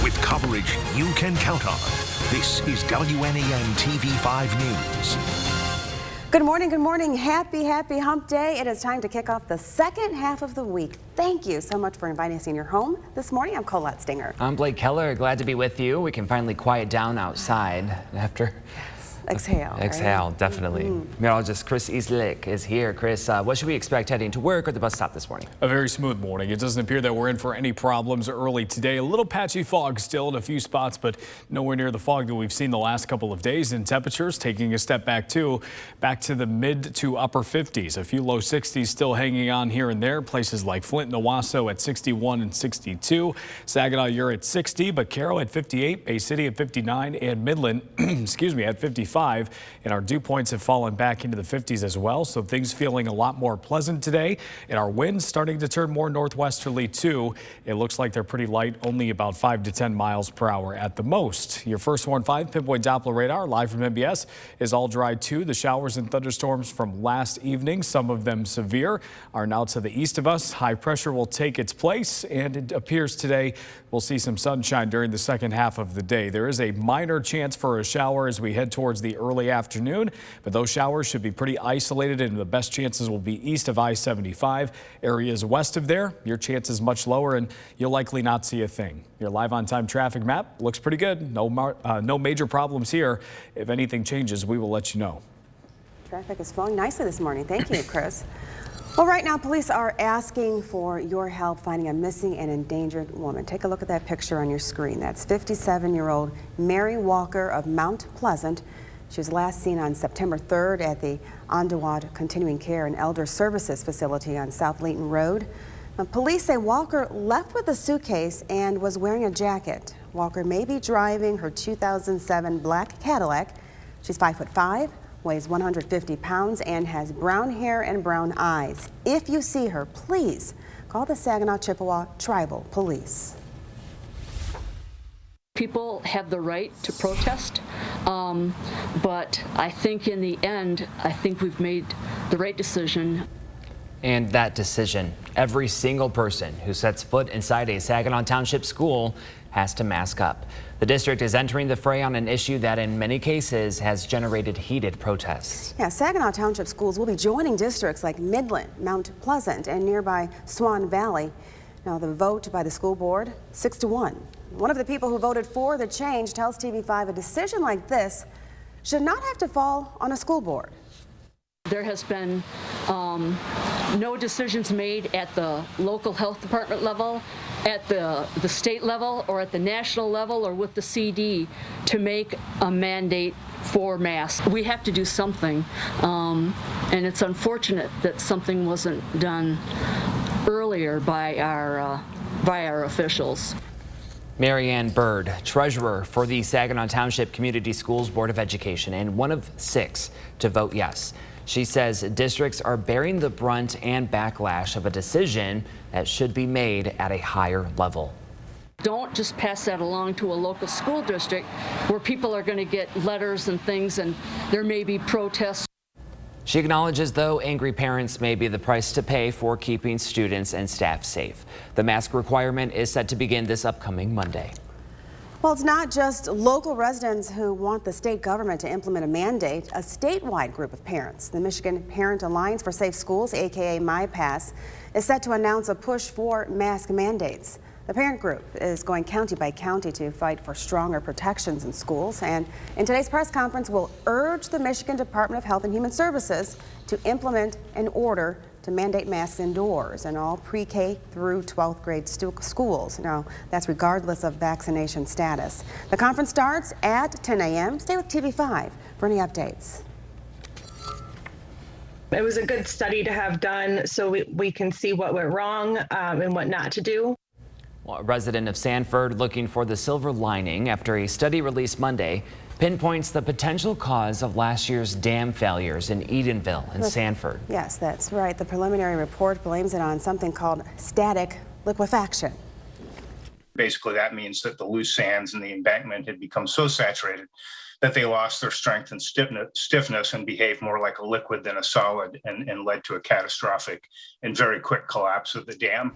with coverage you can count on. This is WNEMTV5 News. Good morning, good morning. Happy hump day. It is time to kick off the second half of the week. Thank you so much for inviting us in your home this morning. I'm Colette Stinger. I'm Blake Keller. Glad to be with you. We can finally quiet down outside after... Exhale. Exhale, right? Definitely. Meteorologist Chris Easlick is here. Chris, what should we expect heading to work or the bus stop this morning? A very smooth morning. It doesn't appear that we're in for any problems early today. A little patchy fog still in a few spots, but nowhere near the fog that we've seen the last couple of days. And temperatures taking a step back to the mid to upper 50s. A few low 60s still hanging on here and there. Places like Flint and Owasso at 61 and 62. Saginaw, you're at 60, but Carroll at 58, Bay City at 59, and Midland, excuse me, at 55. And our dew points have fallen back into the 50s as well, so things feeling a lot more pleasant today. And our winds starting to turn more northwesterly too. It looks like they're pretty light, only about 5 to 10 miles per hour at the most. Your first 1-5 pinpoint Doppler radar live from MBS is all dry too. The showers and thunderstorms from last evening, some of them severe, are now to the east of us. High pressure will take its place, and it appears today we'll see some sunshine during the second half of the day. There is a minor chance for a shower as we head towards the early afternoon, but those showers should be pretty isolated, and the best chances will be east of I-75. Areas west of there, your chance is much lower, and you'll likely not see a thing. Your live on-time traffic map looks pretty good. No major problems here. If anything changes, we will let you know. Traffic is flowing nicely this morning. Thank you, Chris. Well, right now, police are asking for your help finding a missing and endangered woman. Take a look at that picture on your screen. That's 57-year-old Mary Walker of Mount Pleasant. She was last seen on September 3rd at the Ondawad Continuing Care and Elder Services facility on South Layton Road. Now, police say Walker left with a suitcase and was wearing a jacket. Walker may be driving her 2007 black Cadillac. She's 5'5", weighs 150 pounds, and has brown hair and brown eyes. If you see her, please call the Saginaw Chippewa Tribal Police. People have the right to protest, but I think in the end, I think we've made the right decision. And that decision, every single person who sets foot inside a Saginaw Township school has to mask up. The district is entering the fray on an issue that in many cases has generated heated protests. Yeah, Saginaw Township schools will be joining districts like Midland, Mount Pleasant, and nearby Swan Valley. Now, the vote by the school board, 6-1. One of the people who voted for the change tells TV5 a decision like this should not have to fall on a school board. There has been no decisions made at the local health department level, at the state level, or at the national level, or with the CD to make a mandate for masks. We have to do something, and it's unfortunate that something wasn't done earlier by our officials. Mary Ann Bird, treasurer for the Saginaw Township Community Schools Board of Education, and one of 6 to vote yes. She says districts are bearing the brunt and backlash of a decision that should be made at a higher level. Don't just pass that along to a local school district where people are going to get letters and things, and there may be protests. She acknowledges, though, angry parents may be the price to pay for keeping students and staff safe. The mask requirement is set to begin this upcoming Monday. Well, it's not just local residents who want the state government to implement a mandate. A statewide group of parents, the Michigan Parent Alliance for Safe Schools, aka MyPass, is set to announce a push for mask mandates. The parent group is going county by county to fight for stronger protections in schools, and in today's press conference will urge the Michigan Department of Health and Human Services to implement an order to mandate masks indoors in all pre-K through 12th grade schools. Now, that's regardless of vaccination status. The conference starts at 10 a.m. Stay with TV5 for any updates. It was a good study to have done so we can see what went wrong and what not to do. Well, a resident of Sanford looking for the silver lining after a study released Monday pinpoints the potential cause of last year's dam failures in Edenville and Sanford. Yes, that's right. The preliminary report blames it on something called static liquefaction. Basically, that means that the loose sands in the embankment had become so saturated that they lost their strength and stiffness and behaved more like a liquid than a solid, and led to a catastrophic and very quick collapse of the dam.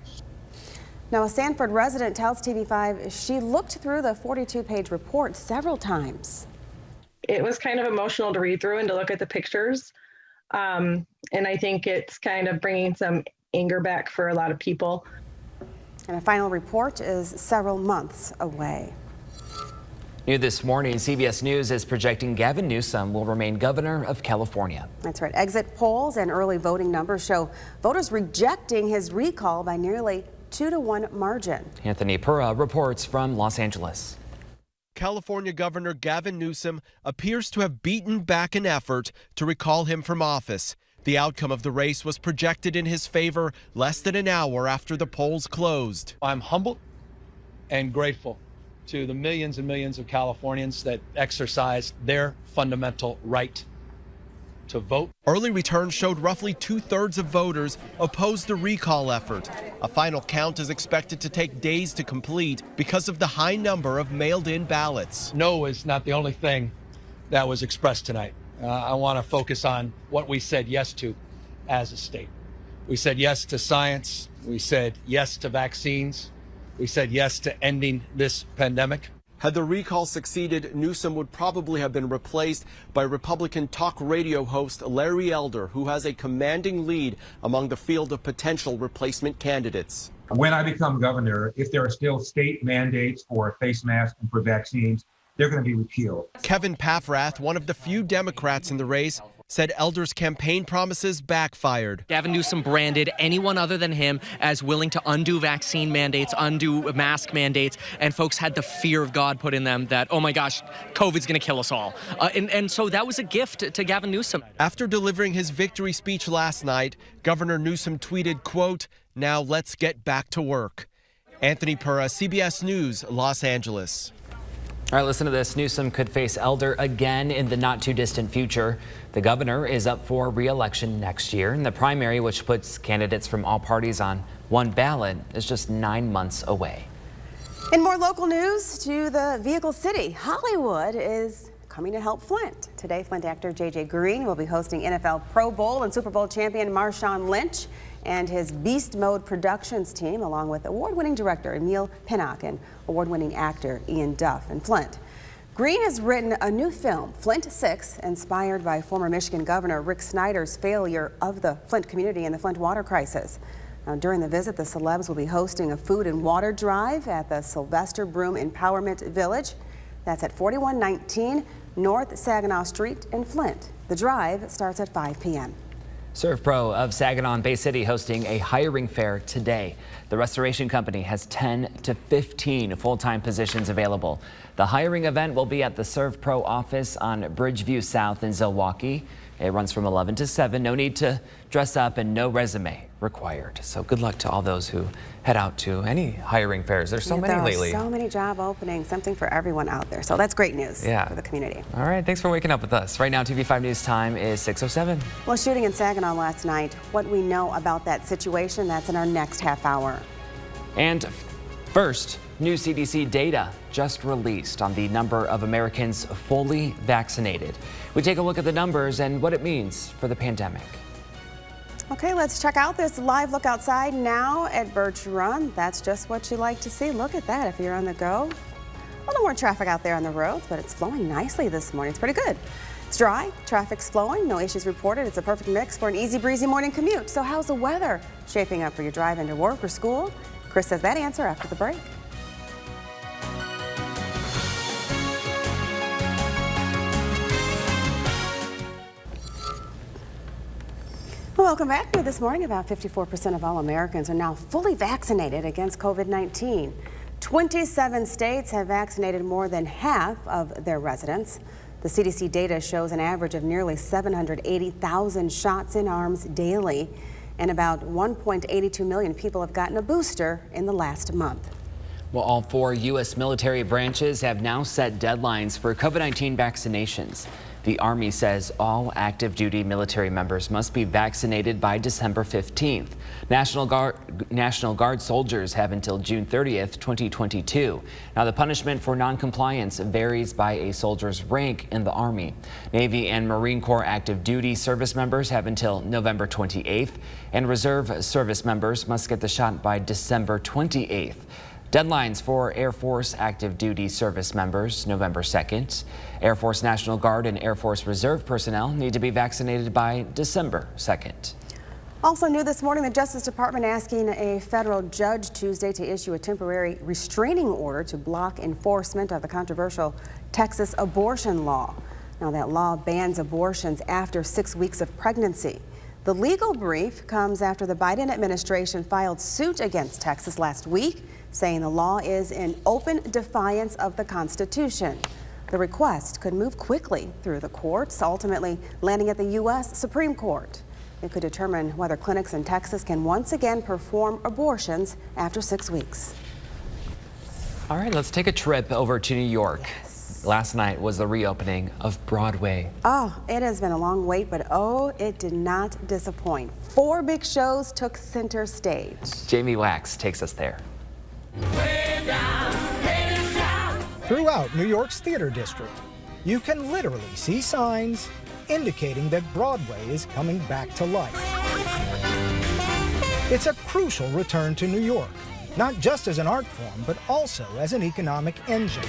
Now, a Sanford resident tells TV5 she looked through the 42-page report several times. It was kind of emotional to read through and to look at the pictures. And I think it's kind of bringing some anger back for a lot of people. And a final report is several months away. New this morning, CBS News is projecting Gavin Newsom will remain governor of California. That's right. Exit polls and early voting numbers show voters rejecting his recall by nearly 2-to-1 margin. Anthony Pura reports from Los Angeles. California Governor Gavin Newsom appears to have beaten back an effort to recall him from office. The outcome of the race was projected in his favor less than an hour after the polls closed. I'm humbled and grateful to the millions and millions of Californians that exercise their fundamental right to vote. Early returns showed roughly 2/3 of voters opposed the recall effort. A final count is expected to take days to complete because of the high number of mailed-in ballots. No is not the only thing that was expressed tonight. I want to focus on what we said yes to as a state. We said yes to science. We said yes to vaccines. We said yes to ending this pandemic. Had the recall succeeded, Newsom would probably have been replaced by Republican talk radio host Larry Elder, who has a commanding lead among the field of potential replacement candidates. When I become governor, if there are still state mandates for face masks and for vaccines, they're going to be repealed. Kevin Paffrath, one of the few Democrats in the race, said Elder's campaign promises backfired. Gavin Newsom branded anyone other than him as willing to undo vaccine mandates, undo mask mandates, and folks had the fear of God put in them that, oh my gosh, COVID's going to kill us all. And so that was a gift to Gavin Newsom. After delivering his victory speech last night, Governor Newsom tweeted, quote, "Now let's get back to work." Anthony Pura, CBS News, Los Angeles. All right, listen to this. Newsom could face Elder again in the not too distant future. The governor is up for re-election next year, and the primary, which puts candidates from all parties on one ballot, is just 9 months away. In more local news, to the Vehicle City, Hollywood is coming to help Flint. Today, Flint actor J.J. Green will be hosting NFL Pro Bowl and Super Bowl champion Marshawn Lynch and his Beast Mode Productions team, along with award-winning director Emil Pinnock and award-winning actor Ian Duff in Flint. Green has written a new film, Flint 6, inspired by former Michigan Governor Rick Snyder's failure of the Flint community in the Flint water crisis. Now, during the visit, the celebs will be hosting a food and water drive at the Sylvester Broom Empowerment Village. That's at 4119 North Saginaw Street in Flint. The drive starts at 5 p.m. ServPro of Saginaw and Bay City hosting a hiring fair today. The restoration company has 10 to 15 full-time positions available. The hiring event will be at the ServPro office on Bridgeview South in Zilwaukee. It runs from 11 to 7. No need to dress up and no resume required. So good luck to all those who head out to any hiring fairs. There's so many lately. So many job openings, something for everyone out there. So that's great news for the community. All right, thanks for waking up with us. Right now, TV5 News time is 6:07. Well, shooting in Saginaw last night. What we know about that situation, that's in our next half hour. And first, new CDC data just released on the number of Americans fully vaccinated. We take a look at the numbers and what it means for the pandemic. Okay, let's check out this live look outside now at Birch Run. That's just what you like to see. Look at that if you're on the go. A little more traffic out there on the roads, but it's flowing nicely this morning. It's pretty good. It's dry, traffic's flowing, no issues reported. It's a perfect mix for an easy breezy morning commute. So how's the weather shaping up for your drive into work or school? Chris has that answer after the break. Welcome back. This morning, about 54% of all Americans are now fully vaccinated against COVID-19. 27 states have vaccinated more than half of their residents. The CDC data shows an average of nearly 780,000 shots in arms daily, and about 1.82 million people have gotten a booster in the last month. Well, all 4 U.S. military branches have now set deadlines for COVID-19 vaccinations. The Army says all active duty military members must be vaccinated by December 15th. National Guard soldiers have until June 30th, 2022. Now, the punishment for noncompliance varies by a soldier's rank in the Army. Navy and Marine Corps active duty service members have until November 28th, and reserve service members must get the shot by December 28th. Deadlines for Air Force active duty service members, November 2nd. Air Force National Guard and Air Force Reserve personnel need to be vaccinated by December 2nd. Also new this morning, the Justice Department asking a federal judge Tuesday to issue a temporary restraining order to block enforcement of the controversial Texas abortion law. Now, that law bans abortions after 6 weeks of pregnancy. The legal brief comes after the Biden administration filed suit against Texas last week, saying the law is in open defiance of the Constitution. The request could move quickly through the courts, ultimately landing at the U.S. Supreme Court. It could determine whether clinics in Texas can once again perform abortions after 6 weeks. All right, let's take a trip over to New York. Yes. Last night was the reopening of Broadway. Oh, it has been a long wait, but oh, it did not disappoint. 4 big shows took center stage. Jamie Wax takes us there. Throughout New York's theater district, you can literally see signs indicating that Broadway is coming back to life. It's a crucial return to New York, not just as an art form, but also as an economic engine.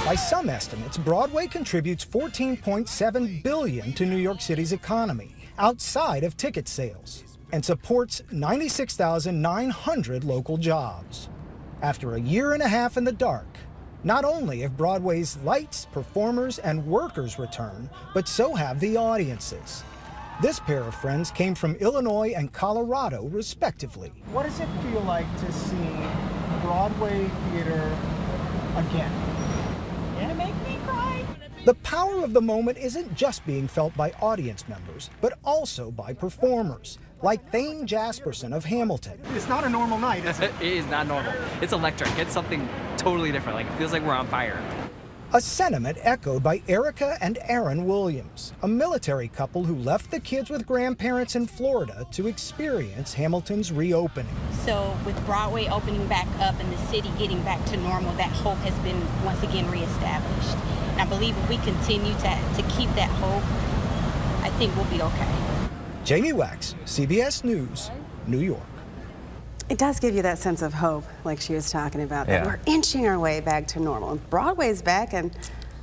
By some estimates, Broadway contributes $14.7 billion to New York City's economy, outside of ticket sales, and supports 96,900 local jobs. After a year and a half in the dark, not only have Broadway's lights, performers, and workers returned, but so have the audiences. This pair of friends came from Illinois and Colorado, respectively. What does it feel like to see Broadway theater again? You make me cry. The power of the moment isn't just being felt by audience members, but also by performers, like Thane Jasperson of Hamilton. It's not a normal night, is it? It is not normal. It's electric. It's something totally different. Like, it feels like we're on fire. A sentiment echoed by Erica and Aaron Williams, a military couple who left the kids with grandparents in Florida to experience Hamilton's reopening. So with Broadway opening back up and the city getting back to normal, that hope has been once again reestablished. And I believe if we continue to keep that hope, I think we'll be okay. Jamie Wax, CBS News, New York. It does give you that sense of hope, like she was talking about, that we're inching our way back to normal. And Broadway's back, and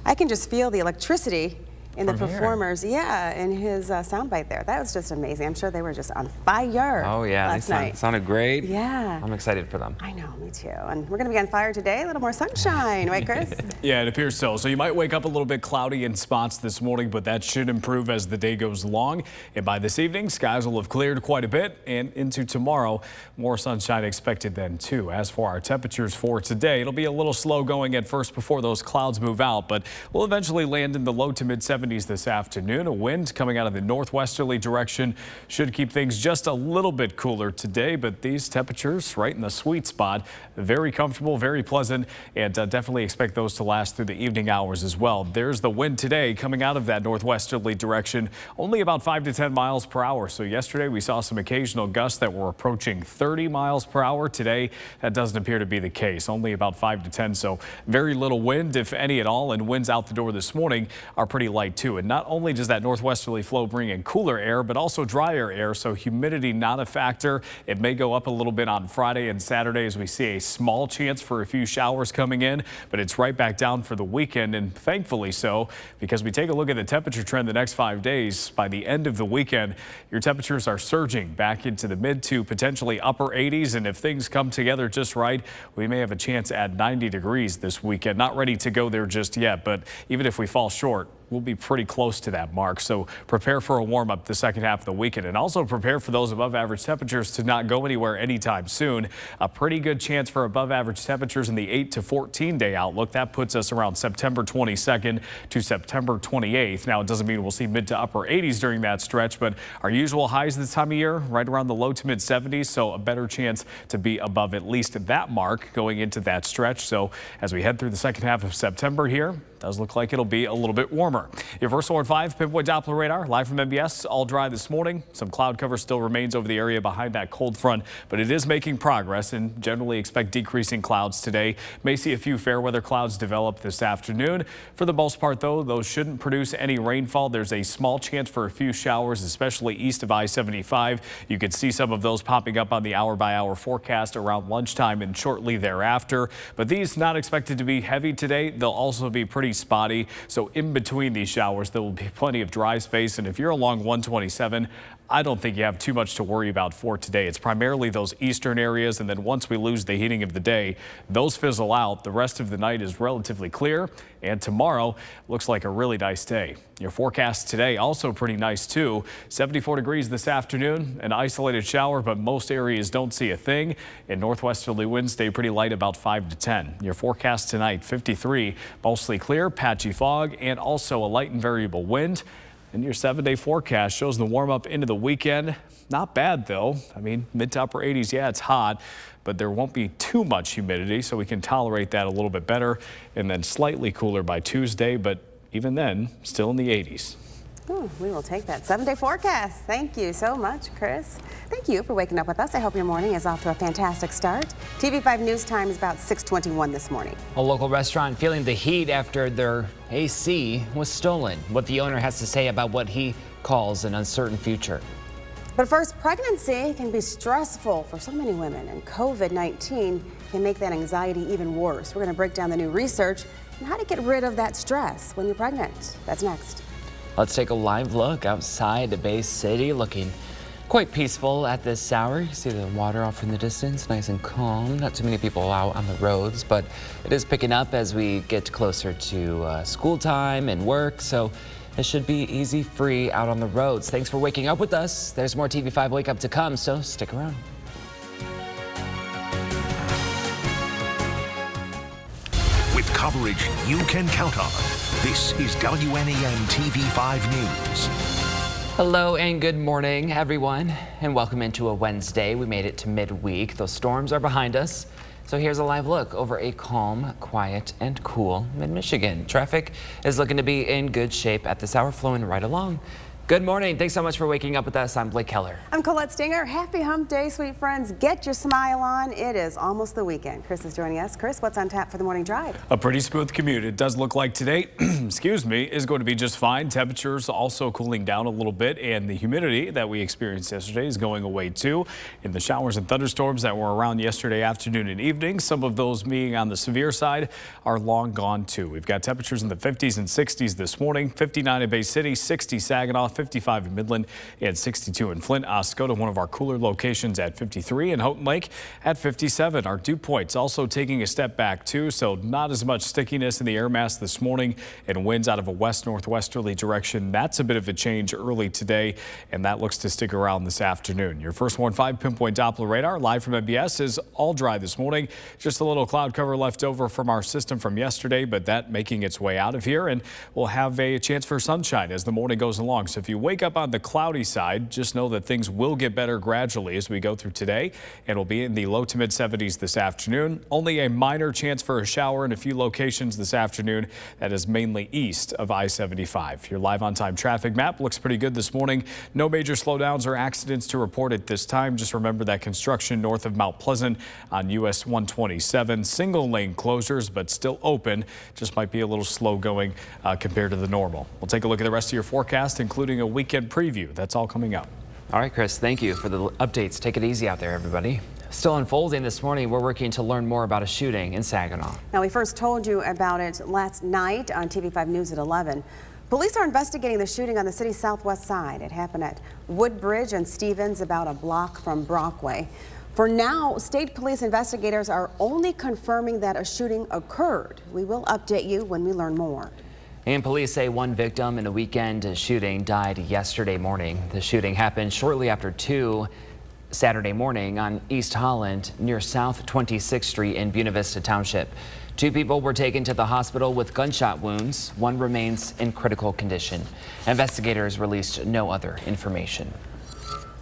I can just feel the electricity in the performers. Yeah, in his soundbite there. That was just amazing. I'm sure they were just on fire. Oh, yeah. Last night. Sounded great. Yeah. I'm excited for them. I know, me too. And we're going to be on fire today. A little more sunshine, right, Chris? Yeah, it appears so. So you might wake up a little bit cloudy in spots this morning, but that should improve as the day goes along. And by this evening, skies will have cleared quite a bit, and into tomorrow, more sunshine expected then too. As for our temperatures for today, it'll be a little slow going at first before those clouds move out, but we'll eventually land in the low to mid 70s this afternoon. A wind coming out of the northwesterly direction should keep things just a little bit cooler today, but these temperatures right in the sweet spot. Very comfortable, very pleasant, and definitely expect those to last through the evening hours as well. There's the wind today coming out of that northwesterly direction, only about 5 to 10 miles per hour. So yesterday we saw some occasional gusts that were approaching 30 miles per hour. Today that doesn't appear to be the case, only about 5 to 10. So very little wind, if any at all, and winds out the door this morning are pretty light too. And not only does that northwesterly flow bring in cooler air, but also drier air, so humidity not a factor. It may go up a little bit on Friday and Saturday as we see a small chance for a few showers coming in, but it's right back down for the weekend, and thankfully so, because we take a look at the temperature trend the next 5 days. By the end of the weekend, your temperatures are surging back into the mid to potentially upper 80s, and if things come together just right, we may have a chance at 90 degrees this weekend. Not ready to go there just yet, but even if we fall short, we'll be pretty close to that mark. So prepare for a warm up the second half of the weekend, and also prepare for those above average temperatures to not go anywhere anytime soon. A pretty good chance for above average temperatures in the 8 to 14 day outlook. That puts us around September 22nd to September 28th. Now, it doesn't mean we'll see mid to upper 80s during that stretch, but our usual highs this time of year right around the low to mid 70s. So a better chance to be above at least that mark going into that stretch. So as we head through the second half of September here, it does look like it'll be a little bit warmer. warmer. Your first 4-5 pinpoint Doppler radar live from MBS. All dry this morning. Some cloud cover still remains over the area behind that cold front, but it is making progress and generally expect decreasing clouds today. May see a few fair weather clouds develop this afternoon. For the most part, though, those shouldn't produce any rainfall. There's a small chance for a few showers, especially east of I-75. You could see some of those popping up on the hour-by-hour forecast around lunchtime and shortly thereafter. But these not expected to be heavy today. They'll also be pretty spotty. So in between these showers, there will be plenty of dry space. And if you're along 127, I don't think you have too much to worry about for today. It's primarily those eastern areas, and then once we lose the heating of the day, those fizzle out. The rest of the night is relatively clear, and tomorrow looks like a really nice day. Your forecast today also pretty nice too. 74 degrees this afternoon, an isolated shower, but most areas don't see a thing. And northwesterly winds stay pretty light, about 5 to 10. Your forecast tonight, 53, mostly clear, patchy fog, and also a light and variable wind. And your 7-day forecast shows the warm up into the weekend. Not bad, though. I mean, mid to upper 80s. Yeah, it's hot, but there won't be too much humidity, so we can tolerate that a little bit better. And then slightly cooler by Tuesday, but even then, still in the 80s. Oh, we will take that 7-day forecast. Thank you so much, Chris. Thank you for waking up with us. I hope your morning is off to a fantastic start. TV5 News Time is about 6:21 this morning. A local restaurant feeling the heat after their AC was stolen. What the owner has to say about what he calls an uncertain future. But first, pregnancy can be stressful for so many women, and COVID-19 can make that anxiety even worse. We're going to break down the new research and how to get rid of that stress when you're pregnant. That's next. Let's take a live look outside the Bay City, looking quite peaceful at this hour. You see the water off in the distance, nice and calm. Not too many people out on the roads, but it is picking up as we get closer to school time and work. So it should be easy free out on the roads. Thanks for waking up with us. There's more TV5 Wake Up to come, so stick around. With coverage you can count on, this is WNEMTV5 News. Hello and good morning, everyone, and welcome into a Wednesday. We made it to midweek. Those storms are behind us. So here's a live look over a calm, quiet, and cool mid-Michigan. Traffic is looking to be in good shape at this hour, flowing right along. Good morning. Thanks so much for waking up with us. I'm Blake Keller. I'm Colette Stinger. Happy hump day, sweet friends. Get your smile on. It is almost the weekend. Chris is joining us. Chris, what's on tap for the morning drive? A pretty smooth commute. It does look like today, excuse me, is going to be just fine. Temperatures also cooling down a little bit, and the humidity that we experienced yesterday is going away too. In the showers and thunderstorms that were around yesterday afternoon and evening, some of those being on the severe side are long gone too. We've got temperatures in the 50s and 60s this morning. 59 in Bay City, 60 Saginaw, 55 in Midland, and 62 in Flint. Oscoda, one of our cooler locations, at 53, and Houghton Lake at 57. Our dew points also taking a step back too, so not as much stickiness in the air mass this morning, and winds out of a west-northwesterly direction. That's a bit of a change early today, and that looks to stick around this afternoon. Your first 1-5 pinpoint Doppler radar live from MBS is all dry this morning. Just a little cloud cover left over from our system from yesterday, but that making its way out of here, and we'll have a chance for sunshine as the morning goes along. So if you wake up on the cloudy side, just know that things will get better gradually as we go through today, and will be in the low to mid 70s this afternoon. Only a minor chance for a shower in a few locations this afternoon. That is mainly east of I-75. Your live on-time traffic map looks pretty good this morning. No major slowdowns or accidents to report at this time. Just remember that construction north of Mount Pleasant on US 127. Single lane closures, but still open. Just might be a little slow going compared to the normal. We'll take a look at the rest of your forecast, including a weekend preview. That's all coming up. All right, Chris, thank you for the updates. Take it easy out there, everybody. Still unfolding this morning, we're working to learn more about a shooting in Saginaw. Now, we first told you about it last night on TV5 News at 11. Police are investigating the shooting on the city's southwest side. It happened at Woodbridge and Stevens, about a block from Broadway. For now, state police investigators are only confirming that a shooting occurred. We will update you when we learn more. And police say one victim in a weekend shooting died yesterday morning. The shooting happened shortly after 2 Saturday morning on East Holland near South 26th Street in Buena Vista Township. 2 people were taken to the hospital with gunshot wounds. One remains in critical condition. Investigators released no other information.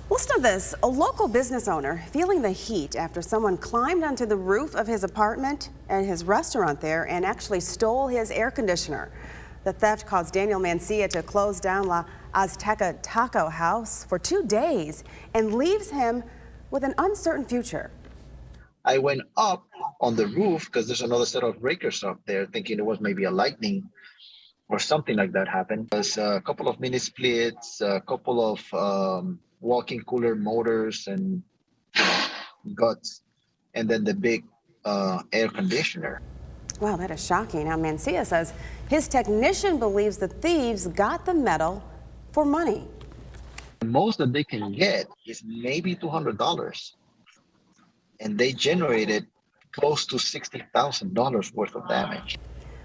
Listen to this. A local business owner feeling the heat after someone climbed onto the roof of his apartment and his restaurant there and actually stole his air conditioner. The theft caused Daniel Mancia to close down La Azteca Taco House for 2 days and leaves him with an uncertain future. I went up on the roof because there's another set of breakers up there, thinking it was maybe a lightning or something like that happened. There's a couple of mini splits, a couple of walk-in cooler motors and guts, and then the big air conditioner. Wow, that is shocking. Now, Mancia says his technician believes the thieves got the metal for money. The most that they can get is maybe $200. And they generated close to $60,000 worth of damage.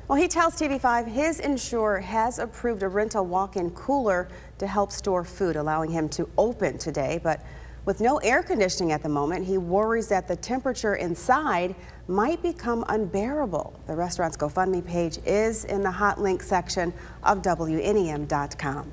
Well, he tells TV5 his insurer has approved a rental walk-in cooler to help store food, allowing him to open today. But with no air conditioning at the moment, he worries that the temperature inside might become unbearable. The restaurant's GoFundMe page is in the hot link section of WNEM.com.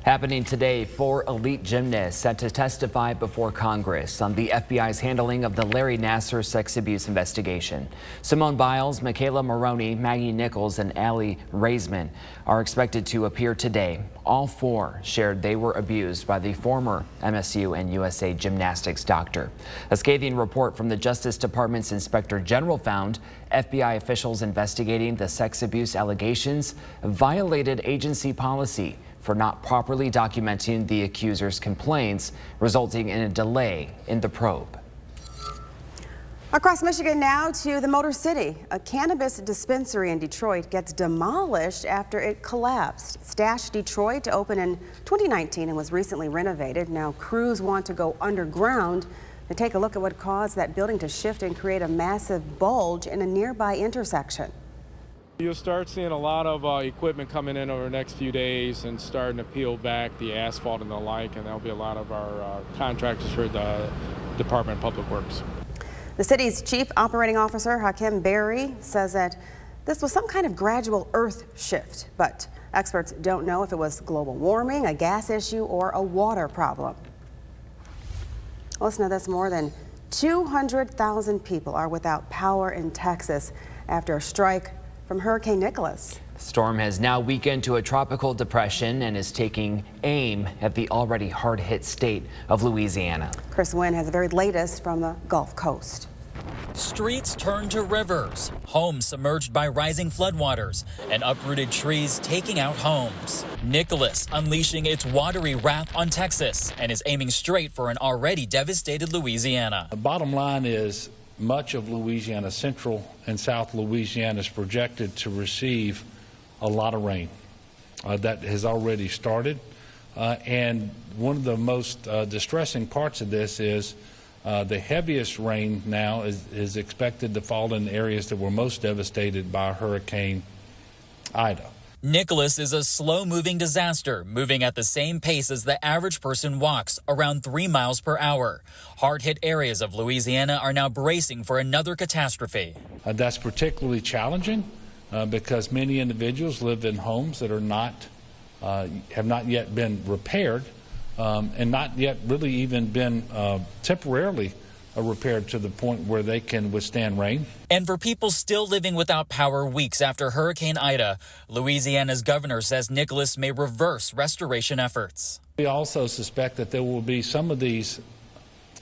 Happening today, 4 elite gymnasts set to testify before Congress on the FBI's handling of the Larry Nassar sex abuse investigation. Simone Biles, Michaela Maroney, Maggie Nichols, and Allie Raisman are expected to appear today. All 4 shared they were abused by the former MSU and USA Gymnastics doctor. A scathing report from the Justice Department's Inspector General found FBI officials investigating the sex abuse allegations violated agency policy for not properly documenting the accuser's complaints, resulting in a delay in the probe. Across Michigan now to the Motor City. A cannabis dispensary in Detroit gets demolished after it collapsed. Stash Detroit opened in 2019 and was recently renovated. Now crews want to go underground to take a look at what caused that building to shift and create a massive bulge in a nearby intersection. You'll start seeing a lot of equipment coming in over the next few days and starting to peel back the asphalt and the like, and there'll be a lot of our contractors for the Department of Public Works. The city's chief operating officer, Hakim Berry, says that this was some kind of gradual earth shift, but experts don't know if it was global warming, a gas issue, or a water problem. Listen to this, more than 200,000 people are without power in Texas after a strike from Hurricane Nicholas. The storm has now weakened to a tropical depression and is taking aim at the already hard-hit state of Louisiana. Chris Wynn has the very latest from the Gulf Coast. Streets turned to rivers, homes submerged by rising floodwaters, and uprooted trees taking out homes. Nicholas unleashing its watery wrath on Texas and is aiming straight for an already devastated Louisiana. The bottom line is much of Louisiana, central and south Louisiana, is projected to receive a lot of rain. That has already started. And one of the most distressing parts of this is the heaviest rain now is expected to fall in areas that were most devastated by Hurricane Ida. Nicholas is a slow-moving disaster, moving at the same pace as the average person walks, around 3 miles per hour. Hard-hit areas of Louisiana are now bracing for another catastrophe. That's particularly challenging because many individuals live in homes that are have not yet been repaired and not yet really even been temporarily repaired to the point where they can withstand rain. And for people still living without power weeks after Hurricane Ida, Louisiana's governor says Nicholas may reverse restoration efforts. We also suspect that there will be some of these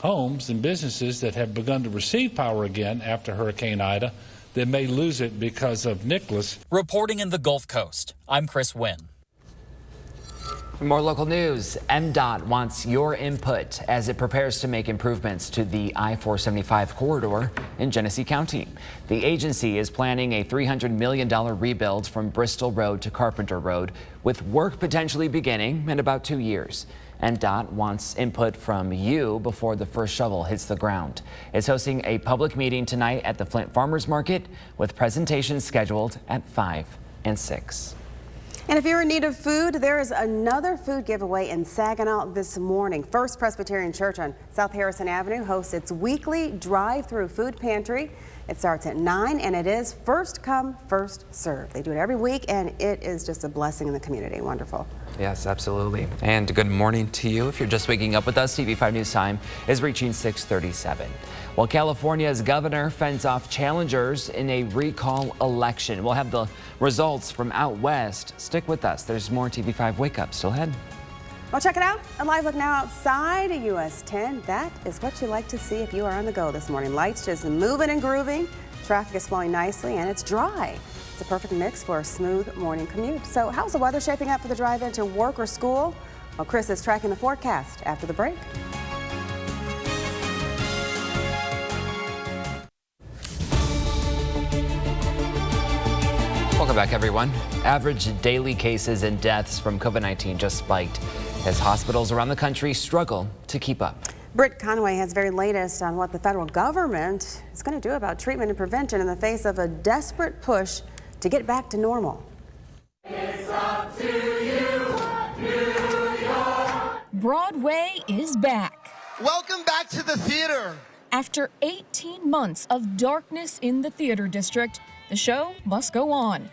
homes and businesses that have begun to receive power again after Hurricane Ida that may lose it because of Nicholas. Reporting in the Gulf Coast, I'm Chris Wynn. For more local news, MDOT wants your input as it prepares to make improvements to the I-475 corridor in Genesee County. The agency is planning a $300 million rebuild from Bristol Road to Carpenter Road, with work potentially beginning in about 2 years. MDOT wants input from you before the first shovel hits the ground. It's hosting a public meeting tonight at the Flint Farmers Market, with presentations scheduled at 5 and 6. And if you're in need of food, there is another food giveaway in Saginaw this morning. First Presbyterian Church on South Harrison Avenue hosts its weekly drive-through food pantry. It starts at 9 and it is first come, first serve. They do it every week and it is just a blessing in the community. Wonderful. Yes, absolutely. And good morning to you. If you're just waking up with us, TV5 News time is reaching 6:37. Well, California's governor fends off challengers in a recall election. We'll have the results from out west. Stick with us. There's more TV5 Wake Up still ahead. Well, check it out. A live look now outside US 10. That is what you like to see if you are on the go this morning. Lights just moving and grooving. Traffic is flowing nicely and it's dry. It's a perfect mix for a smooth morning commute. So how's the weather shaping up for the drive into work or school? Well, Chris is tracking the forecast after the break. Welcome back, everyone. Average daily cases and deaths from COVID-19 just spiked as hospitals around the country struggle to keep up. Britt Conway has very latest on what the federal government is going to do about treatment and prevention in the face of a desperate push to get back to normal. It's up to you, New York. Broadway is back. Welcome back to the theater. After 18 months of darkness in the theater district, the show must go on.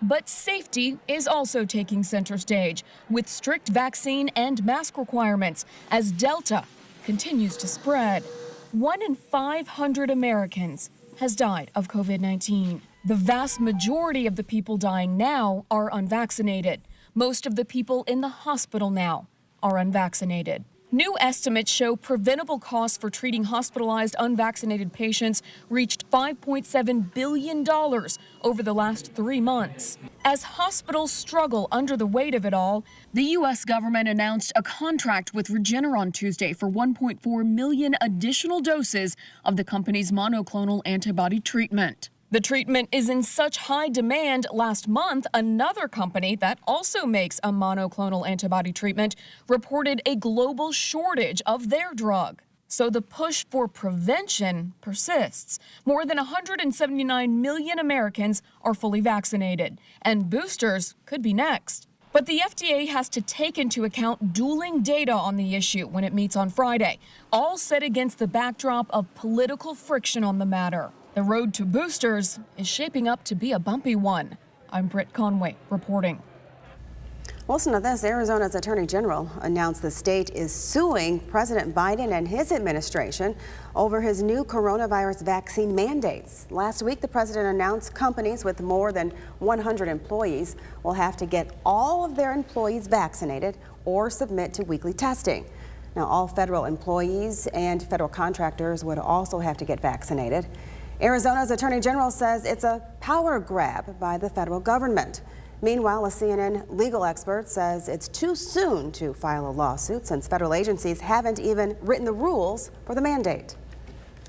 But safety is also taking center stage with strict vaccine and mask requirements as Delta continues to spread. 1 in 500 Americans has died of COVID-19. The vast majority of the people dying now are unvaccinated. Most of the people in the hospital now are unvaccinated. New estimates show preventable costs for treating hospitalized unvaccinated patients reached $5.7 billion over the last 3 months. As hospitals struggle under the weight of it all, the U.S. government announced a contract with Regeneron Tuesday for 1.4 million additional doses of the company's monoclonal antibody treatment. The treatment is in such high demand. Last month, another company that also makes a monoclonal antibody treatment reported a global shortage of their drug. So the push for prevention persists. More than 179 million Americans are fully vaccinated, and boosters could be next. But the FDA has to take into account dueling data on the issue when it meets on Friday, all set against the backdrop of political friction on the matter. The road to boosters is shaping up to be a bumpy one. I'm Britt Conway reporting. Listen to this. Arizona's Attorney General announced the state is suing President Biden and his administration over his new coronavirus vaccine mandates. Last week, the president announced companies with more than 100 employees will have to get all of their employees vaccinated or submit to weekly testing. Now, all federal employees and federal contractors would also have to get vaccinated. Arizona's Attorney General says it's a power grab by the federal government. Meanwhile, a CNN legal expert says it's too soon to file a lawsuit since federal agencies haven't even written the rules for the mandate.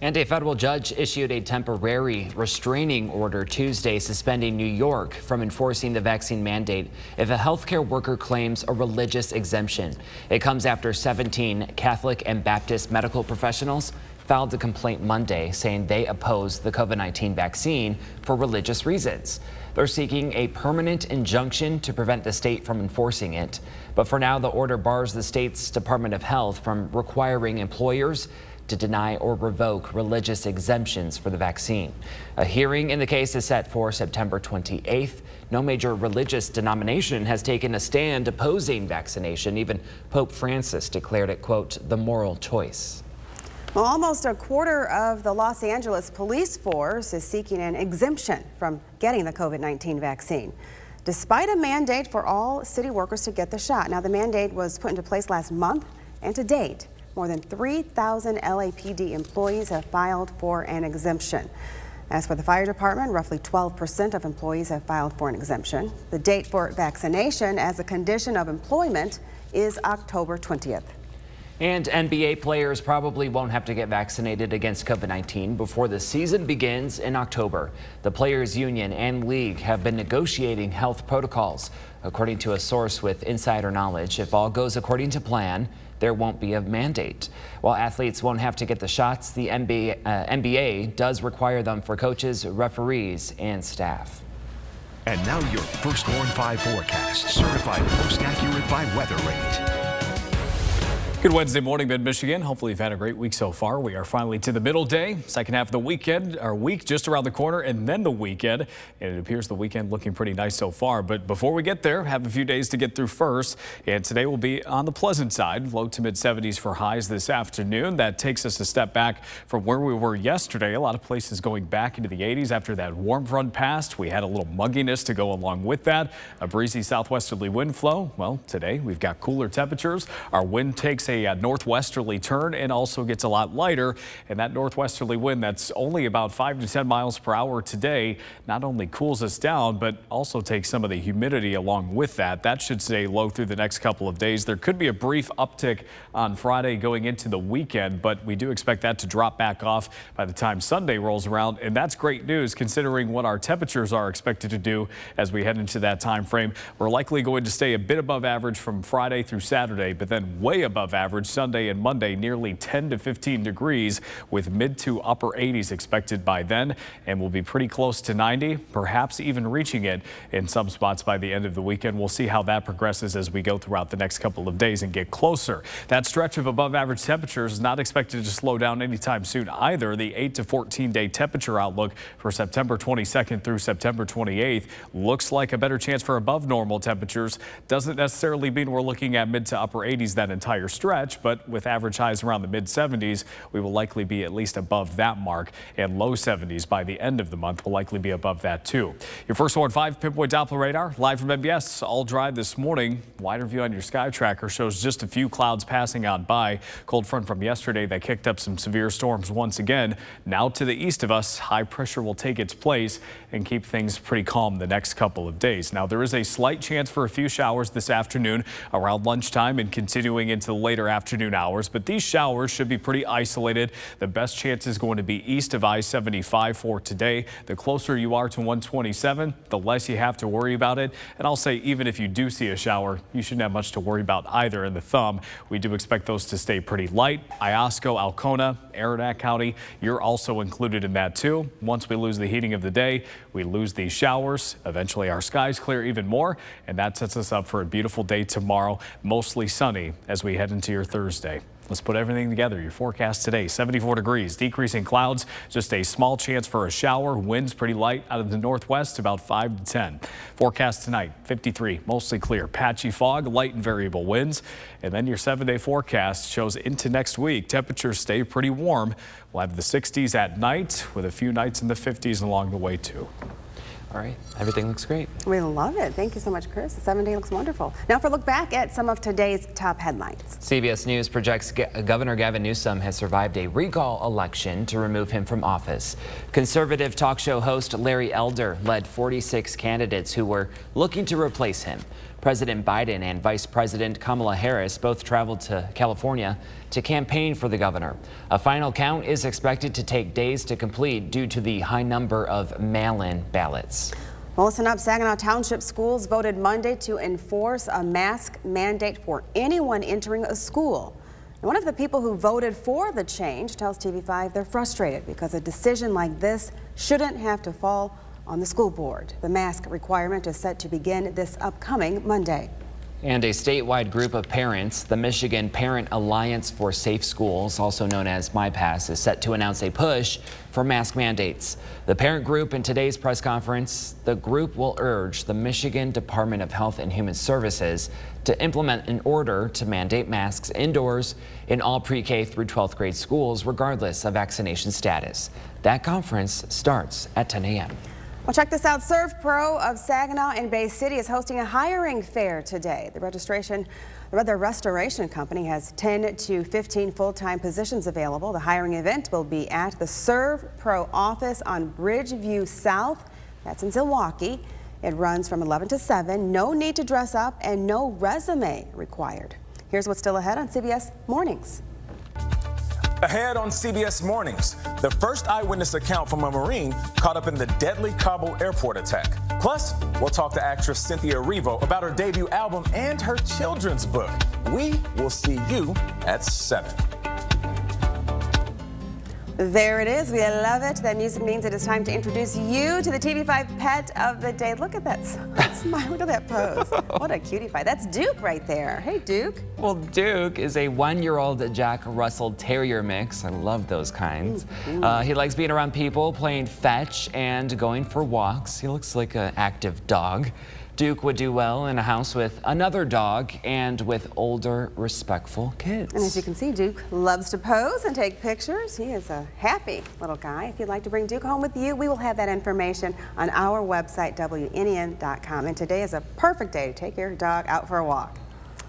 And a federal judge issued a temporary restraining order Tuesday suspending New York from enforcing the vaccine mandate if a healthcare worker claims a religious exemption. It comes after 17 Catholic and Baptist medical professionals filed a complaint Monday saying they oppose the COVID-19 vaccine for religious reasons. They're seeking a permanent injunction to prevent the state from enforcing it. But for now, the order bars the state's Department of Health from requiring employers to deny or revoke religious exemptions for the vaccine. A hearing in the case is set for September 28th. No major religious denomination has taken a stand opposing vaccination. Even Pope Francis declared it, quote, the moral choice. Well, almost a quarter of the Los Angeles police force is seeking an exemption from getting the COVID-19 vaccine, despite a mandate for all city workers to get the shot. Now, the mandate was put into place last month, and to date, more than 3,000 LAPD employees have filed for an exemption. As for the fire department, roughly 12% of employees have filed for an exemption. The date for vaccination as a condition of employment is October 20th. And NBA players probably won't have to get vaccinated against COVID-19 before the season begins in October. The Players Union and League have been negotiating health protocols. According to a source with insider knowledge, if all goes according to plan, there won't be a mandate. While athletes won't have to get the shots, the NBA does require them for coaches, referees, and staff. And now your First Horn 5 forecast, certified most accurate by Weather Rate. Good Wednesday morning, Mid-Michigan. Hopefully you've had a great week so far. We are finally to the middle day, second half of the weekend, our week just around the corner, and then the weekend. And it appears the weekend looking pretty nice so far. But before we get there, have a few days to get through first. And today will be on the pleasant side, low to mid 70s for highs this afternoon. That takes us a step back from where we were yesterday. A lot of places going back into the 80s after that warm front passed. We had a little mugginess to go along with that. A breezy southwesterly wind flow. Well, today we've got cooler temperatures. Our wind takes a northwesterly turn and also gets a lot lighter, and that northwesterly wind that's only about 5 to 10 miles per hour today not only cools us down but also takes some of the humidity along with that. That should stay low through the next couple of days. There could be a brief uptick on Friday going into the weekend, but we do expect that to drop back off by the time Sunday rolls around, and that's great news considering what our temperatures are expected to do as we head into that time frame. We're likely going to stay a bit above average from Friday through Saturday, but then way above average Sunday and Monday, nearly 10 to 15 degrees with mid to upper 80s expected by then, and we'll be pretty close to 90, perhaps even reaching it in some spots by the end of the weekend. We'll see how that progresses as we go throughout the next couple of days and get closer. That stretch of above average temperatures is not expected to slow down anytime soon either. The 8 to 14 day temperature outlook for September 22nd through September 28th looks like a better chance for above normal temperatures. Doesn't necessarily mean we're looking at mid to upper 80s that entire stretch, but with average highs around the mid 70s, we will likely be at least above that mark, and low 70s by the end of the month will likely be above that too. Your first 5 pinpoint Doppler radar live from MBS. All dry this morning. Wider view on your sky tracker shows just a few clouds passing on by. Cold front from yesterday that kicked up some severe storms once again. Now to the east of us, high pressure will take its place and keep things pretty calm the next couple of days. Now there is a slight chance for a few showers this afternoon around lunchtime and continuing into the later afternoon hours, but these showers should be pretty isolated. The best chance is going to be east of I-75 for today. The closer you are to 127, the less you have to worry about it. And I'll say even if you do see a shower, you shouldn't have much to worry about either in the thumb. We do expect those to stay pretty light. Iosco, Alcona, Aranac County, you're also included in that too. Once we lose the heating of the day, we lose these showers. Eventually our skies clear even more, and that sets us up for a beautiful day tomorrow, mostly sunny as we head into your Thursday. Let's put everything together. Your forecast today, 74 degrees, decreasing clouds, just a small chance for a shower. Winds pretty light out of the northwest, about 5 to 10. Forecast tonight, 53, mostly clear, patchy fog, light and variable winds. And then your 7-day forecast shows into next week. Temperatures stay pretty warm. We'll have the 60s at night with a few nights in the 50s along the way too. All right, everything looks great. We love it. Thank you so much, Chris. The 7-day looks wonderful. Now for a look back at some of today's top headlines. CBS News projects Governor Gavin Newsom has survived a recall election to remove him from office. Conservative talk show host Larry Elder led 46 candidates who were looking to replace him. President Biden and Vice President Kamala Harris both traveled to California to campaign for the governor. A final count is expected to take days to complete due to the high number of mail-in ballots. Well, listen up. Saginaw Township schools voted Monday to enforce a mask mandate for anyone entering a school. And one of the people who voted for the change tells TV5 they're frustrated because a decision like this shouldn't have to fall on the school board. The mask requirement is set to begin this upcoming Monday. And a statewide group of parents, the Michigan Parent Alliance for Safe Schools, also known as MyPass, is set to announce a push for mask mandates. The parent group in today's press conference, the group will urge the Michigan Department of Health and Human Services to implement an order to mandate masks indoors in all pre-K through 12th grade schools, regardless of vaccination status. That conference starts at 10 a.m. Well, check this out. ServPro of Saginaw and Bay City is hosting a hiring fair today. The restoration company has 10 to 15 full-time positions available. The hiring event will be at the ServPro office on Bridgeview South. That's in Zilwaukee. It runs from 11 to 7. No need to dress up and no resume required. Here's what's still ahead on CBS Mornings. Ahead on CBS Mornings, the first eyewitness account from a Marine caught up in the deadly Kabul airport attack. Plus, we'll talk to actress Cynthia Erivo about her debut album and her children's book. We will see you at 7. There it is. We love it. That music means it is time to introduce you to the TV5 Pet of the Day. Look at that smile. Look at that pose. What a cutie pie. That's Duke right there. Hey, Duke. Well, Duke is a 1-year-old Jack Russell Terrier mix. I love those kinds. He likes being around people, playing fetch, and going for walks. He looks like an active dog. Duke would do well in a house with another dog and with older, respectful kids. And as you can see, Duke loves to pose and take pictures. He is a happy little guy. If you'd like to bring Duke home with you, we will have that information on our website, WNEM.com. And today is a perfect day to take your dog out for a walk.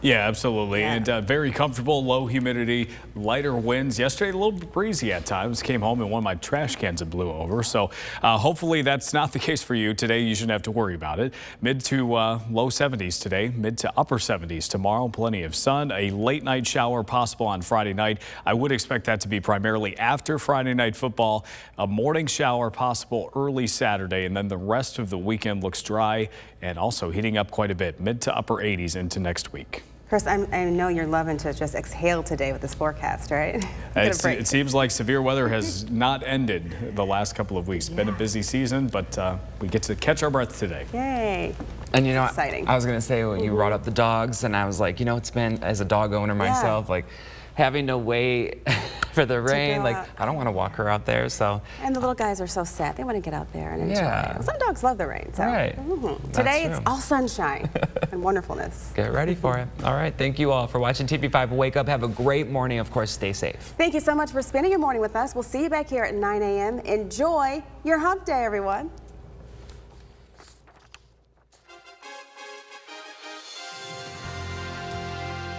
Yeah, absolutely. Yeah. And very comfortable, low humidity, lighter winds. Yesterday, a little breezy at times. Came home and one of my trash cans blew over. So hopefully that's not the case for you. Today, you shouldn't have to worry about it. Mid to low 70s today, mid to upper 70s tomorrow. Plenty of sun. A late night shower possible on Friday night. I would expect that to be primarily after Friday night football. A morning shower possible early Saturday. And then the rest of the weekend looks dry and also heating up quite a bit. Mid to upper 80s into next week. Chris, I know you're loving to just exhale today with this forecast, right? It seems like severe weather has not ended the last couple of weeks. Been a busy season, but we get to catch our breath today. Yay. And you know, exciting. I was going to say, when you brought up the dogs, and I was like, you know, it's been, as a dog owner myself, like having to wait for the rain. Like, I don't want to walk her out there, so. And the little guys are so sad. They want to get out there and enjoy. Well, some dogs love the rain. So. Right. Today, it's all sunshine and wonderfulness. Get ready for it. All right. Thank you all for watching TV5 Wake Up. Have a great morning. Of course, stay safe. Thank you so much for spending your morning with us. We'll see you back here at 9 a.m. Enjoy your hump day, everyone.